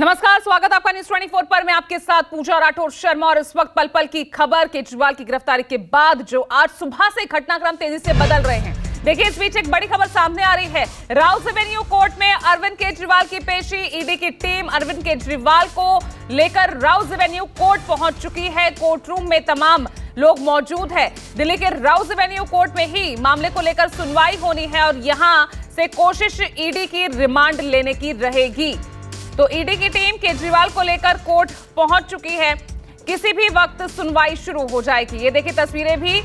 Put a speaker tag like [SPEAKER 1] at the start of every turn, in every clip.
[SPEAKER 1] नमस्कार, स्वागत आपका न्यूज 24 पर। मैं आपके साथ पूजा राठौर शर्मा और इस वक्त पल पल की खबर केजरीवाल की गिरफ्तारी के बाद जो आज सुबह से घटनाक्रम तेजी से बदल रहे हैं। देखिए, इस बीच एक बड़ी खबर सामने आ रही है। राउस एवेन्यू कोर्ट में अरविंद केजरीवाल की पेशी। ईडी की टीम अरविंद केजरीवाल को लेकर राउस एवेन्यू कोर्ट पहुंच चुकी है। कोर्ट रूम में तमाम लोग मौजूद है। दिल्ली के राउस एवेन्यू कोर्ट में ही मामले को लेकर सुनवाई होनी है और यहां से कोशिश ईडी की रिमांड लेने की रहेगी। तो ईडी की टीम केजरीवाल को लेकर कोर्ट पहुंच चुकी है। किसी भी वक्त सुनवाई शुरू हो जाएगी। ये देखिए, तस्वीरें भी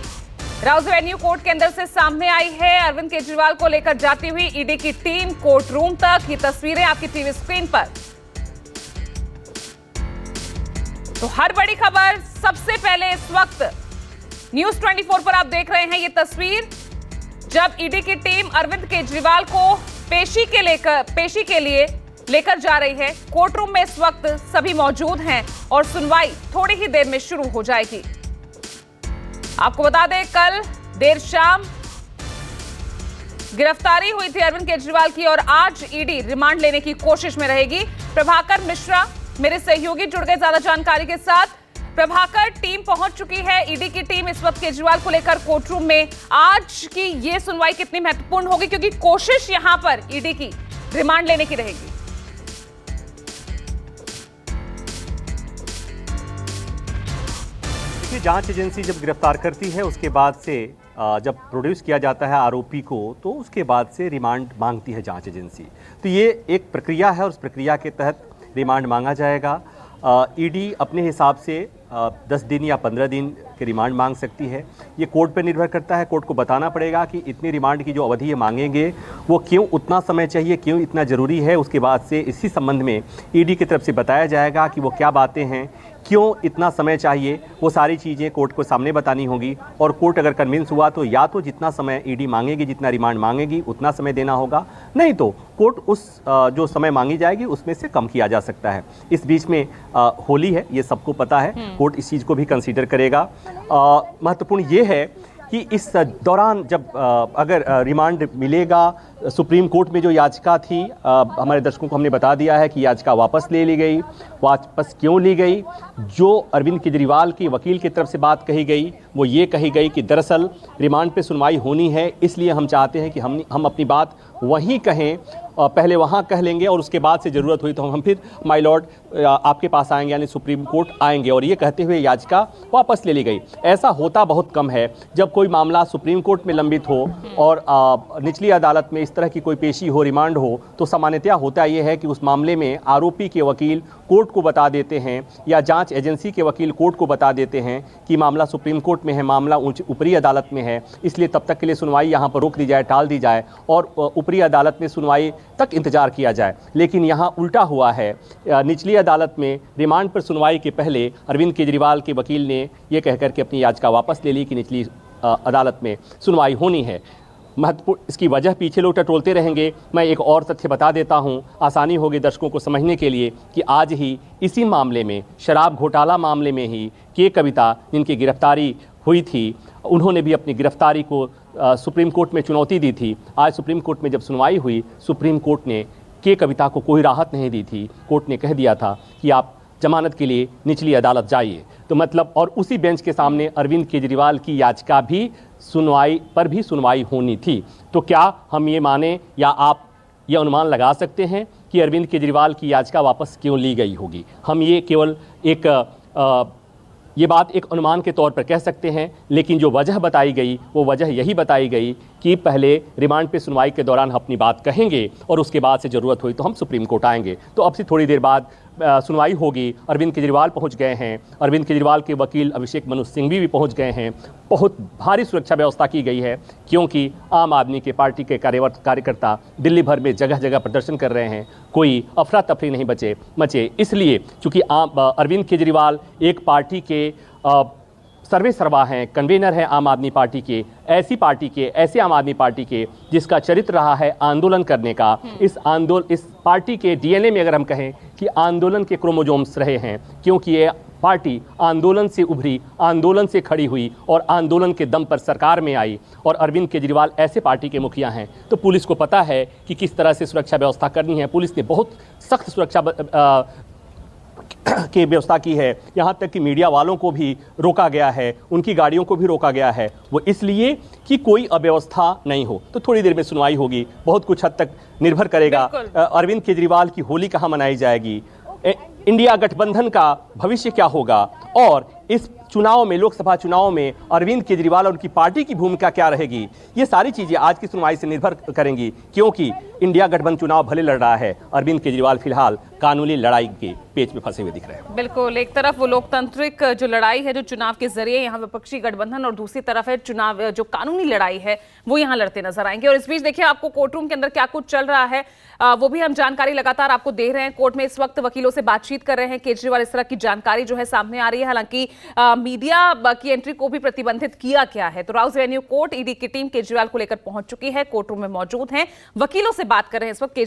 [SPEAKER 1] राउस एवेन्यू कोर्ट के अंदर से सामने आई है। अरविंद केजरीवाल को लेकर जाती हुई ईडी की टीम कोर्ट रूम तक। ये तस्वीरें आपकी टीवी स्क्रीन पर। तो हर बड़ी खबर सबसे पहले इस वक्त न्यूज 24 पर आप देख रहे हैं। ये तस्वीर जब ईडी की टीम अरविंद केजरीवाल को पेशी के लिए लेकर जा रही है। कोर्ट रूम में इस वक्त सभी मौजूद हैं और सुनवाई थोड़ी ही देर में शुरू हो जाएगी। आपको बता दें, कल देर शाम गिरफ्तारी हुई थी अरविंद केजरीवाल की और आज ईडी रिमांड लेने की कोशिश में रहेगी। प्रभाकर मिश्रा मेरे सहयोगी जुड़ गए ज्यादा जानकारी के साथ। प्रभाकर, टीम पहुंच चुकी है। ईडी की टीम इस वक्त केजरीवाल को लेकर कोर्ट रूम में। आज की ये सुनवाई कितनी महत्वपूर्ण होगी, क्योंकि कोशिश यहां पर ईडी की रिमांड लेने की रहेगी।
[SPEAKER 2] जांच एजेंसी जब गिरफ्तार करती है उसके बाद से जब प्रोड्यूस किया जाता है आरोपी को, तो उसके बाद से रिमांड मांगती है जांच एजेंसी। तो ये एक प्रक्रिया है और उस प्रक्रिया के तहत रिमांड मांगा जाएगा। ईडी अपने हिसाब से 10 दिन या 15 दिन के रिमांड मांग सकती है। ये कोर्ट पर निर्भर करता है। कोर्ट को बताना पड़ेगा कि इतनी रिमांड की जो अवधि ये मांगेंगे वो क्यों उतना समय चाहिए, क्यों इतना ज़रूरी है। उसके बाद से इसी संबंध में ईडी की तरफ से बताया जाएगा कि वो क्या बातें हैं, क्यों इतना समय चाहिए। वो सारी चीज़ें कोर्ट को सामने बतानी होगी और कोर्ट अगर कन्विंस हुआ तो या तो जितना समय ईडी मांगेगी, जितना रिमांड मांगेगी, उतना समय देना होगा, नहीं तो कोर्ट उस जो समय मांगी जाएगी उसमें से कम किया जा सकता है। इस बीच में होली है, ये सबको पता है। कोर्ट इस चीज़ को भी कंसीडर करेगा। महत्वपूर्ण ये है कि इस दौरान जब अगर रिमांड मिलेगा, सुप्रीम कोर्ट में जो याचिका थी, हमारे दर्शकों को हमने बता दिया है कि याचिका वापस ले ली गई। वापस क्यों ली गई? जो अरविंद केजरीवाल की वकील की तरफ से बात कही गई वो ये कही गई कि दरअसल रिमांड पे सुनवाई होनी है, इसलिए हम चाहते हैं कि हम अपनी बात वहीं कहें, पहले वहाँ कह लेंगे और उसके बाद से ज़रूरत हुई तो हम फिर माय लॉर्ड आपके पास आएंगे, यानी सुप्रीम कोर्ट आएंगे। और ये कहते हुए याचिका वापस ले ली गई। ऐसा होता बहुत कम है। जब कोई मामला सुप्रीम कोर्ट में लंबित हो और निचली अदालत में इस तरह की कोई पेशी हो, रिमांड हो, तो सामान्यतया होता यह है कि उस मामले में आरोपी के वकील कोर्ट को बता देते हैं या जांच एजेंसी के वकील कोर्ट को बता देते हैं कि मामला सुप्रीम कोर्ट में है, मामला ऊपरी अदालत में है, इसलिए तब तक के लिए सुनवाई यहाँ पर रोक दी जाए, टाल दी जाए और ऊपरी अदालत में सुनवाई तक इंतजार किया जाए। लेकिन यहाँ उल्टा हुआ है। निचली अदालत में रिमांड पर सुनवाई के पहले अरविंद केजरीवाल के वकील ने यह कहकर के अपनी याचिका वापस ले ली कि निचली अदालत में सुनवाई होनी है। महत्वपूर्ण इसकी वजह पीछे लोग टटोलते रहेंगे। मैं एक और तथ्य बता देता हूं, आसानी होगी दर्शकों को समझने के लिए, कि आज ही इसी मामले में, शराब घोटाला मामले में ही के कविता जिनकी गिरफ्तारी हुई थी, उन्होंने भी अपनी गिरफ्तारी को सुप्रीम कोर्ट में चुनौती दी थी। आज सुप्रीम कोर्ट में जब सुनवाई हुई, सुप्रीम कोर्ट ने के कविता को कोई राहत नहीं दी थी। कोर्ट ने कह दिया था कि आप जमानत के लिए निचली अदालत जाइए। तो मतलब, और उसी बेंच के सामने अरविंद केजरीवाल की याचिका भी सुनवाई होनी थी। तो क्या हम ये माने या आप ये अनुमान लगा सकते हैं कि अरविंद केजरीवाल की याचिका वापस क्यों ली गई होगी? हम ये केवल ये बात एक अनुमान के तौर पर कह सकते हैं, लेकिन जो वजह बताई गई वो वजह यही बताई गई कि पहले रिमांड पे सुनवाई के दौरान हम अपनी बात कहेंगे और उसके बाद से ज़रूरत हुई तो हम सुप्रीम कोर्ट आएंगे। तो अब से थोड़ी देर बाद सुनवाई होगी। अरविंद केजरीवाल पहुंच गए हैं। अरविंद केजरीवाल के वकील अभिषेक मनु सिंघवी भी पहुंच गए हैं। बहुत भारी सुरक्षा व्यवस्था की गई है, क्योंकि आम आदमी के पार्टी के कार्यकर्ता दिल्ली भर में जगह जगह प्रदर्शन कर रहे हैं। कोई अफरा तफरी नहीं मचे, इसलिए चूँकि अरविंद केजरीवाल एक पार्टी के सर्वे सर्वा हैं, कन्वीनर हैं आम आदमी पार्टी के, ऐसे आम आदमी पार्टी के जिसका चरित्र रहा है आंदोलन करने का। इस पार्टी के डीएनए में अगर हम कहें कि आंदोलन के क्रोमोजोम्स रहे हैं, क्योंकि ये पार्टी आंदोलन से उभरी, आंदोलन से खड़ी हुई और आंदोलन के दम पर सरकार में आई। और अरविंद केजरीवाल ऐसे पार्टी के मुखिया हैं, तो पुलिस को पता है कि किस तरह से सुरक्षा व्यवस्था करनी है। पुलिस ने बहुत सख्त सुरक्षा की व्यवस्था की है, यहाँ तक कि मीडिया वालों को भी रोका गया है, उनकी गाड़ियों को भी रोका गया है। वो इसलिए कि कोई अव्यवस्था नहीं हो। तो थोड़ी देर में सुनवाई होगी, बहुत कुछ हद तक निर्भर करेगा अरविंद केजरीवाल की होली कहाँ मनाई जाएगी, इंडिया गठबंधन का भविष्य क्या होगा, और इस चुनाव में, लोकसभा चुनाव में अरविंद केजरीवाल और उनकी पार्टी की भूमिका क्या रहेगी। ये सारी चीजें आज की सुनवाई से निर्भर करेंगी, क्योंकि इंडिया गठबंधन चुनाव भले लड़ रहा है, अरविंद केजरीवाल फिलहाल कानूनी लड़ाई के पेच में फंसे हुए दिख रहे हैं।
[SPEAKER 1] बिल्कुल, एक तरफ वो लोकतांत्रिक जो लड़ाई है जो चुनाव के जरिए यहाँ विपक्षी गठबंधन, और दूसरी तरफ है चुनाव जो कानूनी लड़ाई है वो यहाँ लड़ते नजर आएंगे। और इस बीच देखिए आपको कोर्ट रूम के अंदर क्या कुछ चल रहा है वो भी हम जानकारी लगातार आपको दे रहे हैं। कोर्ट में इस वक्त वकीलों से बातचीत कर रहे हैं केजरीवाल, इस तरह की जानकारी जो है सामने आ रही है। हालांकि मीडिया की एंट्री को भी प्रतिबंधित किया गया है। तो राउज एवेन्यू कोर्ट ईडी की टीम केजरीवाल को लेकर पहुंच चुकी है, कोर्ट रूम में मौजूद है, वकीलों से बात कर रहे हैं इस वक्त।